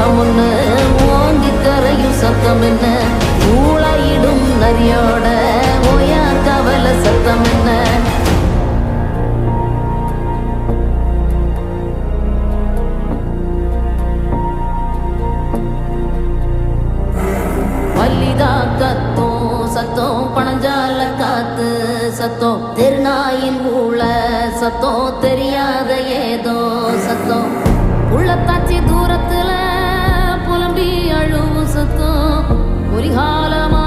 சத்தம் ஒண்ணு ஓங்கி கரையும் சத்தம் என்ன ஊழையிடும் நரியோட ஓயா கவலை சத்தம் என்ன பல்லிதா கத்தும் சத்தம் பணஞ்சால காத்து சத்தம் தெருநாயின் ஊழ சத்தம் தெரியாத ஏதோ சத்தம் உள்ளத்தாச்சி தூரத்துல புலம்பி அழுவும் சத்தம் ஒரு காலமா